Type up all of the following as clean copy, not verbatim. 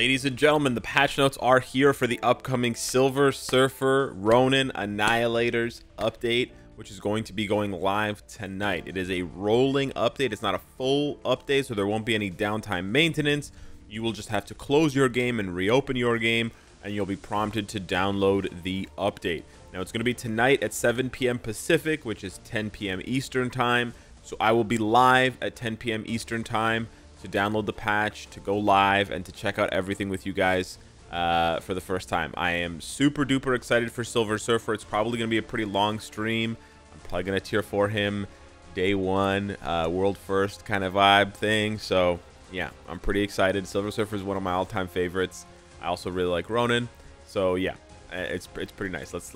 Ladies and gentlemen, the patch notes are here for the upcoming Silver Surfer Ronin Annihilators update, which is going to be going live tonight. It is a rolling update. It's not a full update, so there won't be any downtime maintenance. You will just have to close your game and reopen your game, and you'll be prompted to download the update. Now, it's going to be tonight at 7 p.m. Pacific, which is 10 p.m. Eastern Time. So I will be live at 10 p.m. Eastern Time to download the patch, to go live, and to check out everything with you guys for the first time. I am super duper excited for Silver Surfer. It's probably going to be a pretty long stream. I'm probably going to tier for him day one, world first kind of vibe thing. So yeah, I'm pretty excited. Silver Surfer is one of my all-time favorites. I also really like Ronin. So yeah, it's pretty nice. Let's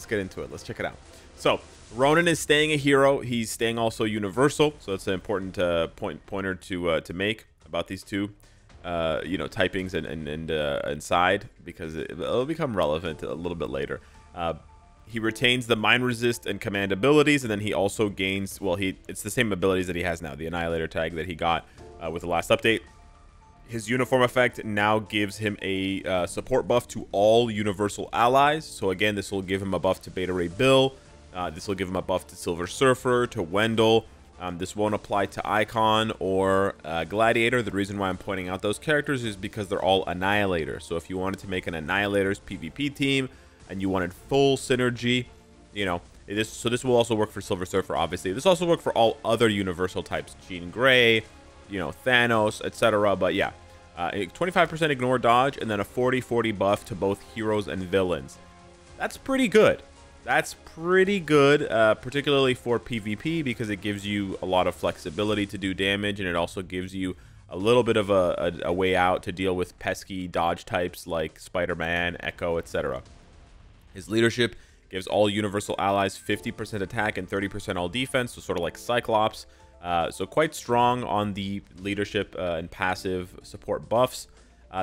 get into it. Let's check it out. So Ronin is staying a hero. He's staying also universal. So that's an important pointer to make about these two, typings and side, because it'll become relevant a little bit later. He retains the mind resist and command abilities, and then he also gains, it's the same abilities that he has now, the Annihilator tag that he got with the last update. His uniform effect now gives him a support buff to all universal allies. So again, this will give him a buff to Beta Ray Bill. This will give him a buff to Silver Surfer, to Wendell. This won't apply to Icon or Gladiator. The reason why I'm pointing out those characters is because they're all Annihilators. So if you wanted to make an Annihilators PvP team and you wanted full synergy, so this will also work for Silver Surfer, obviously. This also work for all other universal types, Jean Grey, Thanos, etc. But yeah, 25% ignore dodge, and then a 40-40 buff to both heroes and villains. That's pretty good. That's pretty good, particularly for PvP, because it gives you a lot of flexibility to do damage, and it also gives you a little bit of a way out to deal with pesky dodge types like Spider-Man, Echo, etc. His leadership gives all universal allies 50% attack and 30% all defense, so sort of like Cyclops. So quite strong on the leadership and passive support buffs.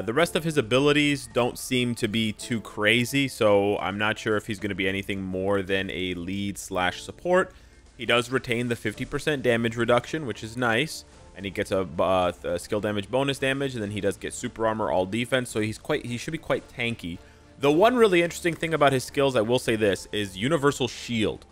The rest of his abilities don't seem to be too crazy, so I'm not sure if he's going to be anything more than a lead/support. He does retain the 50% damage reduction, which is nice, and he gets a skill damage bonus damage, and then he does get super armor, all defense, so he should be quite tanky. The one really interesting thing about his skills, I will say this, is Universal Shield.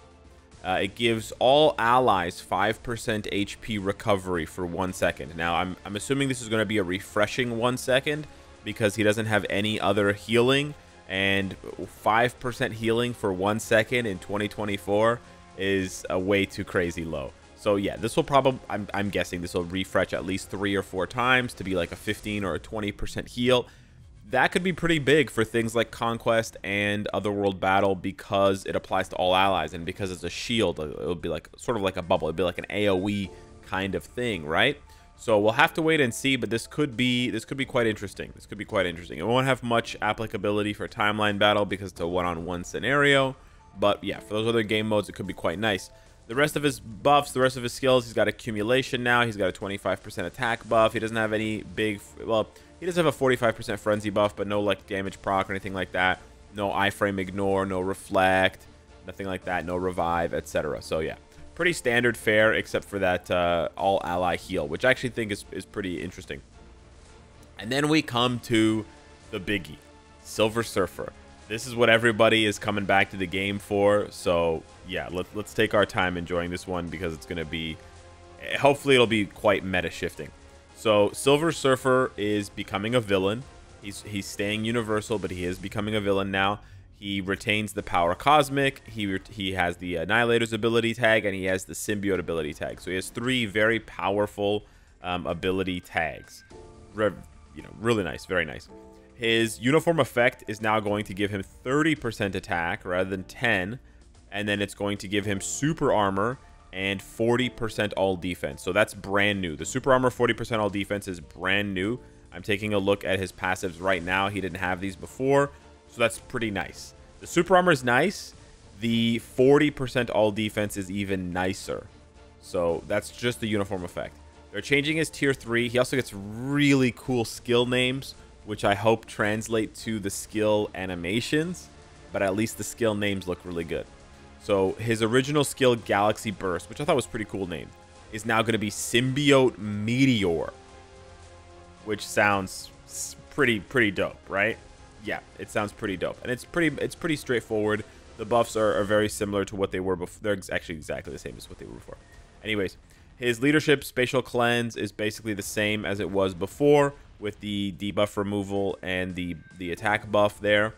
It gives all allies 5% HP recovery for 1 second. Now, I'm assuming this is going to be a refreshing 1 second because he doesn't have any other healing. And 5% healing for 1 second in 2024 is a way too crazy low. So yeah, this will probably, I'm guessing this will refresh at least 3 or 4 times to be like a 15 or a 20% heal. That could be pretty big for things like Conquest and Otherworld Battle because it applies to all allies, and because it's a shield, it'll be like sort of like a bubble. It'll be like an AoE kind of thing, right? So we'll have to wait and see, but this could be quite interesting. This could be quite interesting. It won't have much applicability for timeline battle because it's a one-on-one scenario, but yeah, for those other game modes, it could be quite nice. The rest of his buffs, the rest of his skills, he's got accumulation now. He's got a 25% attack buff. He doesn't have any big, he does have a 45% frenzy buff, but no like damage proc or anything like that. No iframe ignore, no reflect, nothing like that, no revive, etc. So yeah, pretty standard fare, except for that all ally heal, which I actually think is pretty interesting. And then we come to the biggie, Silver Surfer. This is what everybody is coming back to the game for. So yeah, let's take our time enjoying this one because it's going to be, hopefully it'll be quite meta shifting. So Silver Surfer is becoming a villain. He's staying universal, but he is becoming a villain now. He retains the power cosmic. He has the Annihilator's ability tag, and he has the symbiote ability tag. So he has 3 very powerful ability tags. Really nice, very nice. His uniform effect is now going to give him 30% attack rather than 10, and then it's going to give him super armor and 40% all defense. So that's brand new. The super armor 40% all defense is brand new. I'm taking a look at his passives right now. He didn't have these before, so that's pretty nice. The super armor is nice. The 40% all defense is even nicer. So that's just the uniform effect. They're changing his tier 3. He also gets really cool skill names, which I hope translate to the skill animations, but at least the skill names look really good. So his original skill, Galaxy Burst, which I thought was a pretty cool name, is now going to be Symbiote Meteor, which sounds pretty dope, right? Yeah, it sounds pretty dope, and it's pretty straightforward. The buffs are very similar to what they were before. They're actually exactly the same as what they were before. Anyways, his leadership spatial cleanse is basically the same as it was before, with the debuff removal and the attack buff there.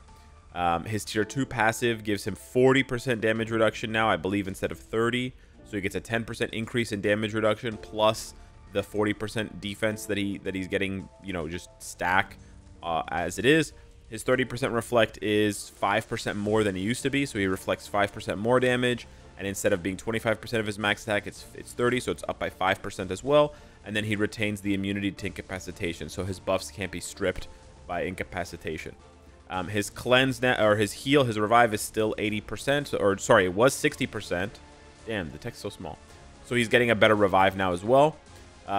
His tier 2 passive gives him 40% damage reduction now, I believe, instead of 30. So he gets a 10% increase in damage reduction plus the 40% defense that he's getting, you know, just stack as it is. His 30% reflect is 5% more than it used to be, so he reflects 5% more damage. And instead of being 25% of his max attack, it's 30, so it's up by 5% as well. And then he retains the immunity to incapacitation, so his buffs can't be stripped by incapacitation. His cleanse now, or his heal, his revive is still 80%, or sorry, it was 60%. Damn, the text's so small. So he's getting a better revive now as well.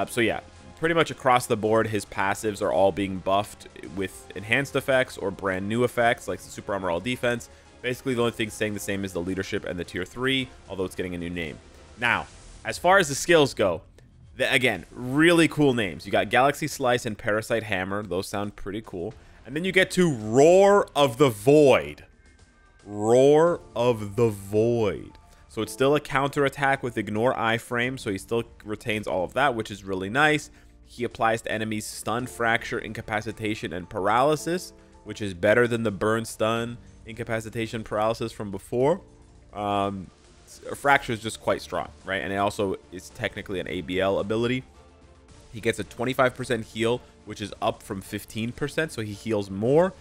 So yeah, pretty much across the board, his passives are all being buffed with enhanced effects or brand new effects, like the Super Armor All Defense. Basically, the only thing staying the same is the leadership and the tier 3, although it's getting a new name. Now, as far as the skills go, again, really cool names. You got Galaxy Slice and Parasite Hammer. Those sound pretty cool. And then you get to Roar of the Void. Roar of the Void. So it's still a counter attack with Ignore Iframe, so he still retains all of that, which is really nice. He applies to enemies Stun, Fracture, Incapacitation, and Paralysis, which is better than the Burn, Stun, Incapacitation, Paralysis from before. Fracture is just quite strong, right? And it also is technically an ABL ability. He gets a 25% heal, which is up from 15%, so he heals more.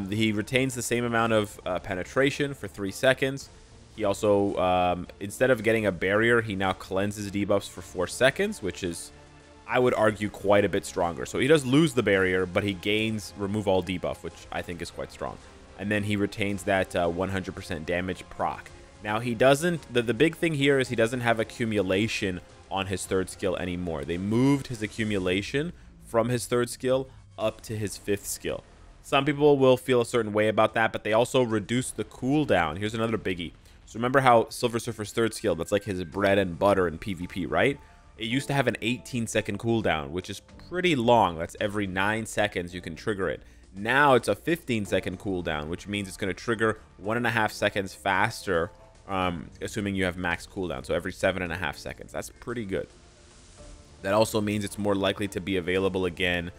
He retains the same amount of penetration for 3 seconds. He also, instead of getting a barrier, he now cleanses debuffs for 4 seconds, which is, I would argue, quite a bit stronger. So he does lose the barrier, but he gains remove all debuff, which I think is quite strong. And then he retains that 100% damage proc. Now, he doesn't, the big thing here is he doesn't have accumulation on his 3rd skill anymore. They moved his accumulation from his 3rd skill up to his 5th skill. Some people will feel a certain way about that, but they also reduced the cooldown. Here's another biggie. So remember how Silver Surfer's 3rd skill, that's like his bread and butter in PvP, right? It used to have an 18-second cooldown, which is pretty long. That's every 9 seconds you can trigger it. Now it's a 15-second cooldown, which means it's going to trigger 1.5 seconds faster, assuming you have max cooldown. So every 7.5 seconds. That's pretty good. That also means it's more likely to be available again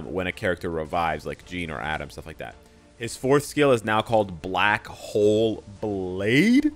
when a character revives, like Jean or Adam, stuff like that. His 4th skill is now called Black Hole Blade,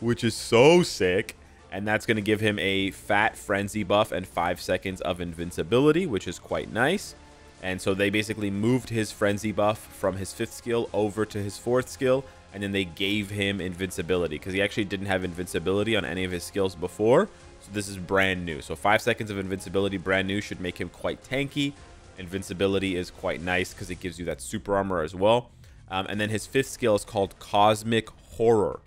which is so sick. And that's going to give him a Fat Frenzy buff and 5 seconds of invincibility, which is quite nice. And so they basically moved his Frenzy buff from his 5th skill over to his 4th skill. And then they gave him invincibility, because he actually didn't have invincibility on any of his skills before. So this is brand new. So 5 seconds of invincibility, brand new, should make him quite tanky. Invincibility is quite nice because it gives you that super armor as well. And then his 5th skill is called Cosmic Horror.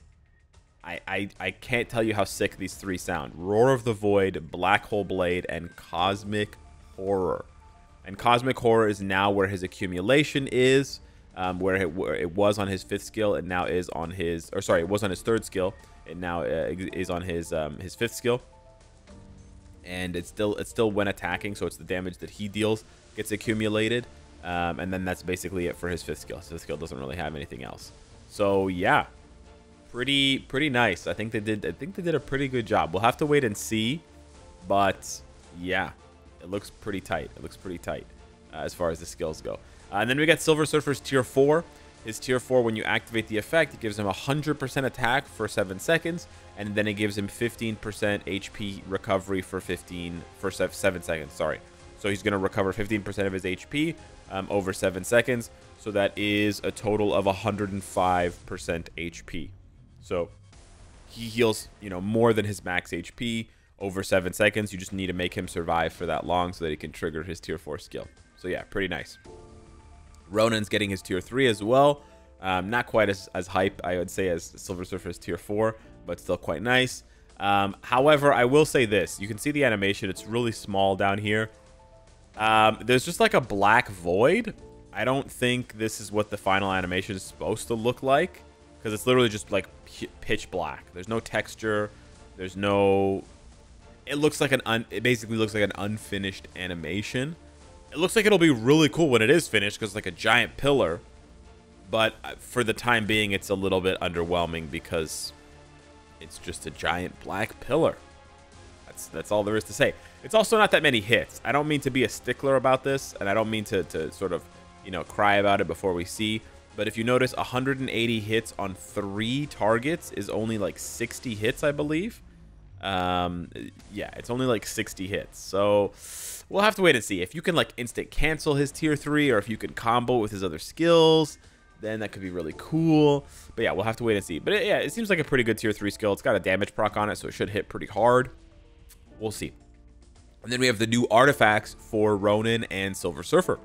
I can't tell you how sick these 3 sound. Roar of the Void, Black Hole Blade, and Cosmic Horror. And Cosmic Horror is now where his accumulation is, where it was on his 5th skill. It now is on his, or sorry, it was on his 3rd skill. It now is on his 5th skill. And it's still when attacking, so it's the damage that he deals gets accumulated. And then that's basically it for his 5th skill. His 5th skill doesn't really have anything else. So yeah, pretty nice. I think they did a pretty good job. We'll have to wait and see, but yeah, it looks pretty tight. It looks pretty tight as far as the skills go. And then we got Silver Surfer's tier 4. His tier 4, when you activate the effect, it gives him 100% attack for 7 seconds, and then it gives him 15% HP recovery for 7 seconds. Sorry. So he's going to recover 15% of his HP over 7 seconds. So that is a total of 105% HP. So he heals, you know, more than his max HP over 7 seconds. You just need to make him survive for that long so that he can trigger his tier 4 skill. So yeah, pretty nice. Ronan's getting his tier 3 as well. Not quite as hype, I would say, as Silver Surfer's tier 4, but still quite nice. However, I will say this. You can see the animation. It's really small down here. There's just like a black void. I don't think this is what the final animation is supposed to look like, because it's literally just like pitch black. There's no texture. There's no... It looks like it basically looks like an unfinished animation. It looks like it'll be really cool when it is finished because it's like a giant pillar. But for the time being, it's a little bit underwhelming because it's just a giant black pillar. That's all there is to say. It's also not that many hits. I don't mean to be a stickler about this, and I don't mean to sort of, you know, cry about it before we see. But if you notice, 180 hits on 3 targets is only like 60 hits, I believe. Yeah, it's only like 60 hits. So we'll have to wait and see. If you can like instant cancel his tier 3, or if you can combo with his other skills, then that could be really cool. But yeah, we'll have to wait and see. But yeah, it seems like a pretty good tier 3 skill. It's got a damage proc on it, so it should hit pretty hard. We'll see. And then we have the new artifacts for Ronin and Silver Surfer.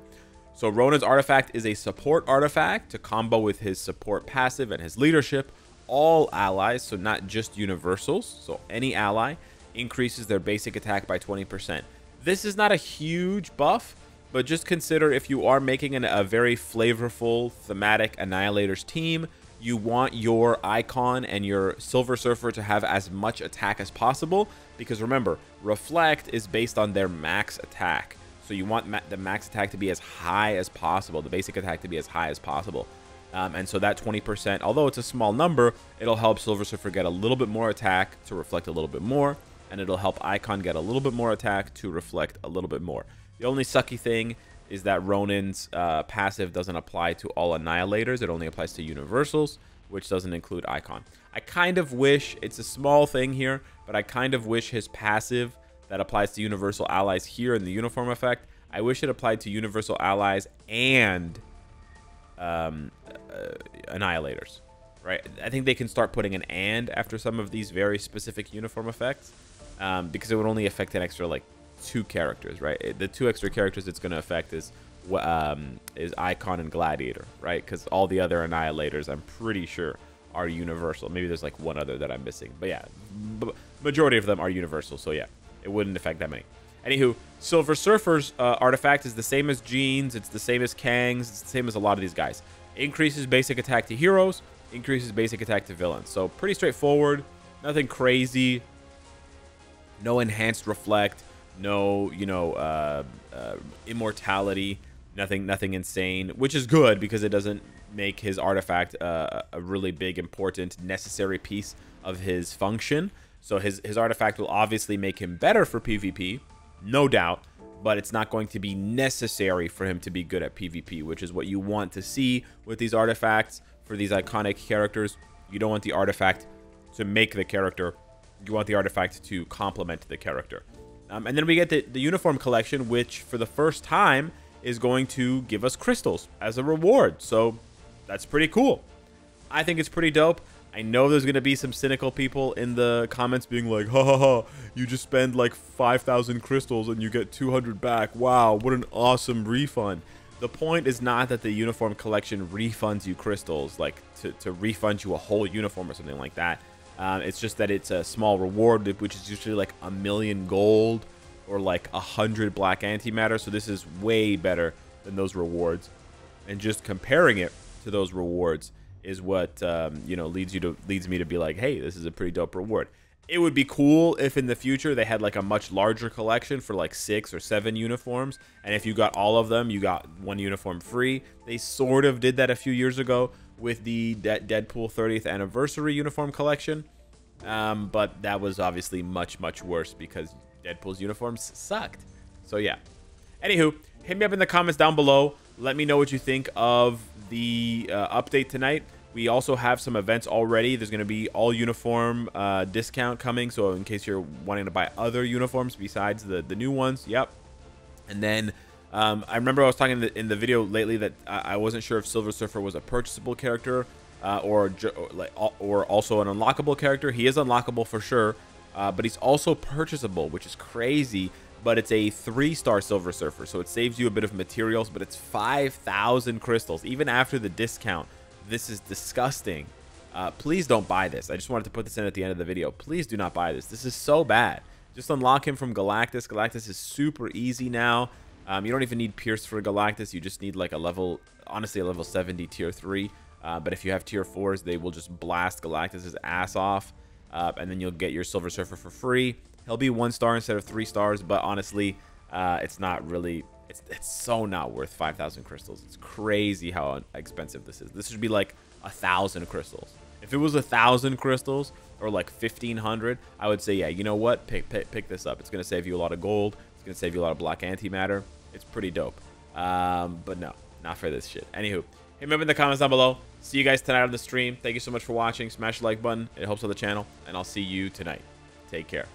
So Ronin's artifact is a support artifact to combo with his support passive and his leadership. All allies, so not just universals, so any ally, increases their basic attack by 20%. This is not a huge buff, but just consider if you are making a very flavorful thematic Annihilators team, you want your Icon and your Silver Surfer to have as much attack as possible, because remember, Reflect is based on their max attack. So you want the max attack to be as high as possible, the basic attack to be as high as possible. And so that 20%, although it's a small number, it'll help Silver Surfer get a little bit more attack to reflect a little bit more, and it'll help Icon get a little bit more attack to reflect a little bit more. The only sucky thing is that Ronin's passive doesn't apply to all Annihilators. It only applies to Universals, which doesn't include Icon. I kind of wish, it's a small thing here, but I kind of wish his passive that applies to Universal Allies here in the Uniform effect, I wish it applied to Universal Allies and Annihilators, right? I think they can start putting an "and" after some of these very specific Uniform effects, because it would only affect an extra, like, 2 characters, right? The 2 extra characters it's going to affect is Icon and Gladiator, right? Because all the other Annihilators, I'm pretty sure, are universal. Maybe there's like one other that I'm missing, but yeah, majority of them are universal, so yeah, it wouldn't affect that many. Anywho, Silver Surfer's artifact is the same as Jean's, it's the same as Kang's, it's the same as a lot of these guys. Increases basic attack to heroes, increases basic attack to villains. So pretty straightforward, nothing crazy, no enhanced reflect, no, you know, immortality, nothing insane, which is good because it doesn't make his artifact a really big, important, necessary piece of his function. So his artifact will obviously make him better for PvP, no doubt, but it's not going to be necessary for him to be good at PvP, which is what you want to see with these artifacts for these iconic characters. You don't want the artifact to make the character, you want the artifact to complement the character. And then we get the Uniform Collection, which for the first time is going to give us crystals as a reward. So that's pretty cool. I think it's pretty dope. I know there's going to be some cynical people in the comments being like, ha ha ha, you just spend like 5,000 crystals and you get 200 back. Wow, what an awesome refund. The point is not that the Uniform Collection refunds you crystals, like to refund you a whole uniform or something like that. It's just that it's a small reward, which is usually like 1,000,000 gold or like 100 black antimatter. So this is way better than those rewards. And just comparing it to those rewards is what you know, leads me to be like, hey, this is a pretty dope reward. It would be cool if in the future they had like a much larger collection for like 6 or 7 uniforms, and if you got all of them, you got 1 uniform free. They sort of did that a few years ago with the Deadpool 30th anniversary uniform collection, but that was obviously much worse because Deadpool's uniforms sucked. So yeah. Anywho, hit me up in the comments down below. Let me know what you think of the update tonight. We also have some events already. There's going to be all uniform discount coming, so in case you're wanting to buy other uniforms besides the new ones. Yep. And then I remember I was talking in the video lately that I wasn't sure if Silver Surfer was a purchasable character or also an unlockable character. He is unlockable for sure, but he's also purchasable, which is crazy. But it's a 3-star Silver Surfer, so it saves you a bit of materials, but it's 5,000 crystals. Even after the discount, this is disgusting. Please don't buy this. I just wanted to put this in at the end of the video. Please do not buy this. This is so bad. Just unlock him from Galactus. Galactus is super easy now. You don't even need Pierce for Galactus. You just need like a level, honestly, a level 70 tier 3. But if you have tier 4s, they will just blast Galactus's ass off. And then you'll get your Silver Surfer for free. He'll be 1 star instead of 3 stars, but honestly, It's not really, it's so not worth 5,000 crystals. It's crazy how expensive this is. This should be like 1,000 crystals. If it was 1,000 crystals or like 1,500, I would say, yeah, you know what? Pick this up. It's going to save you a lot of gold. It's going to save you a lot of black antimatter. It's pretty dope. But no, not for this shit. Anywho, hit me up in the comments down below. See you guys tonight on the stream. Thank you so much for watching. Smash the like button. It helps on the channel. And I'll see you tonight. Take care.